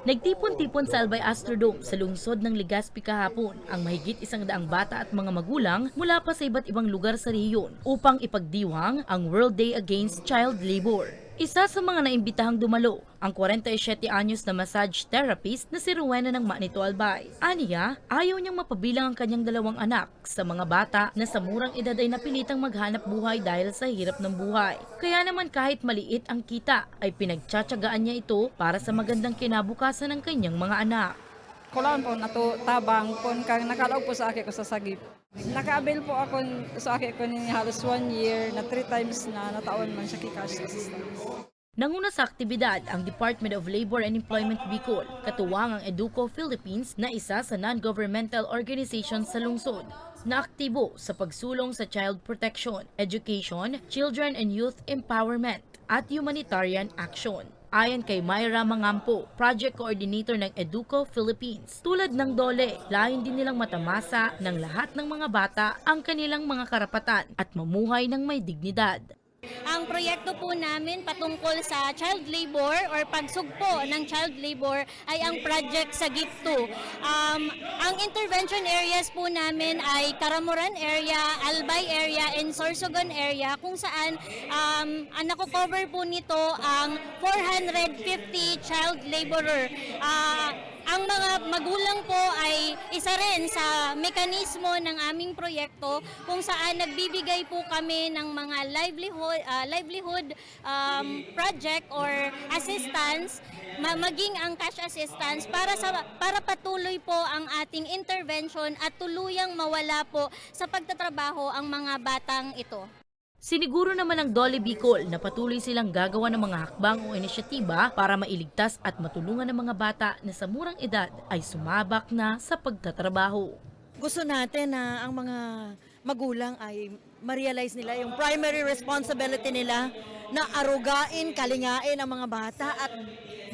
Nagtipon-tipon sa Albay Astrodome sa lungsod ng Legazpi kahapon ang mahigit 100 bata at mga magulang mula pa sa iba't ibang lugar sa rehiyon upang ipagdiwang ang World Day Against Child Labor. Isa sa mga naimbitahang dumalo, ang 47 anyos na massage therapist na si Rowena ng Manito Albay. Aniya, ayaw niyang mapabilang ang kanyang 2 anak sa mga bata na sa murang edad ay napilitang maghanap buhay dahil sa hirap ng buhay. Kaya naman kahit maliit ang kita, ay pinagtsatsagaan niya ito para sa magandang kinabukasan ng kanyang mga anak. Kulaan po nato tabang pon kang nakalaog po sa aki ko sa sagip. Naka-avail po ako sa aki ko ni halos 1 year na 3 times na nataon man siya cash assistance. Nanguna sa aktibidad ang Department of Labor and Employment Bicol, katuwang ang Educo Philippines na isa sa non-governmental organization sa lungsod na aktibo sa pagsulong sa child protection, education, children and youth empowerment at humanitarian action. Ayon kay Myra Mangampo, Project Coordinator ng Educo Philippines, tulad ng DOLE, layon din nilang matamasa ng lahat ng mga bata ang kanilang mga karapatan at mamuhay ng may dignidad. Ang proyekto po namin patungkol sa child labor or pagsugpo ng child labor ay ang project sa GIF2. Ang intervention areas po namin ay Karamuran area, Albay area, and Sorsogon area kung saan ang nako-cover po nito ang 450 child laborer. Ang mga magulang po ay isa rin sa mekanismo ng aming proyekto kung saan nagbibigay po kami ng mga livelihood project or assistance, maging ang cash assistance para patuloy po ang ating intervention at tuluyang mawala po sa pagtatrabaho ang mga batang ito. Siniguro naman ng DOLE Bicol na patuloy silang gagawa ng mga hakbang o inisyatiba para mailigtas at matulungan ng mga bata na sa murang edad ay sumabak na sa pagtatrabaho. Gusto natin na ang mga magulang ay ma-realize nila yung primary responsibility nila na arugain, kalingain ang mga bata at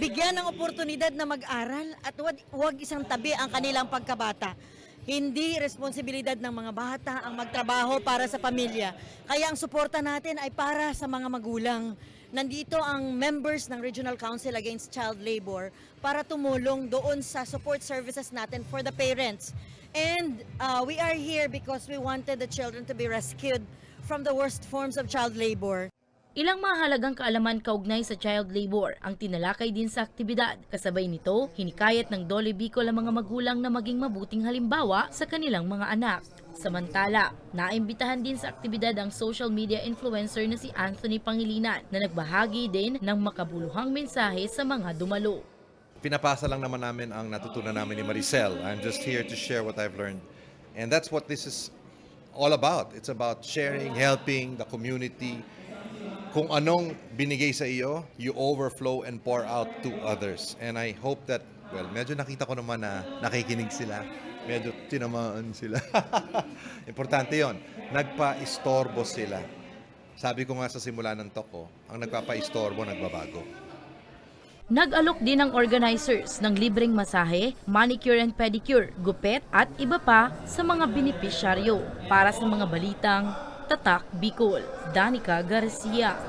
bigyan ng oportunidad na mag-aral at huwag isang tabi ang kanilang pagkabata. Hindi responsibilidad ng mga bata ang magtrabaho para sa pamilya. Kaya ang suporta natin ay para sa mga magulang. Nandito ang members ng Regional Council Against Child Labor para tumulong doon sa support services natin for the parents. And we are here because we wanted the children to be rescued from the worst forms of child labor. Ilang mahalagang kaalaman kaugnay sa child labor ang tinalakay din sa aktibidad. Kasabay nito, hinikayat ng DOLE Bicol ang mga magulang na maging mabuting halimbawa sa kanilang mga anak. Samantala, naimbitahan din sa aktibidad ang social media influencer na si Anthony Pangilinan na nagbahagi din ng makabuluhang mensahe sa mga dumalo. Pinapasa lang naman namin ang natutunan namin ni Maricel. I'm just here to share what I've learned. And that's what this is all about. It's about sharing, helping the community. Kung anong binigay sa iyo, you overflow and pour out to others. And I hope that, well, medyo nakita ko naman na nakikinig sila. Medyo tinamaan sila. Importante yon. Nagpa-istorbo sila. Sabi ko nga sa simula ng talk ko, ang nagpapa-istorbo, nagbabago. Nag-alok din ang organizers ng libreng masahe, manicure and pedicure, gupet at iba pa sa mga benepisyaryo. Para sa mga balitang Tatak Bicol, Danica Garcia.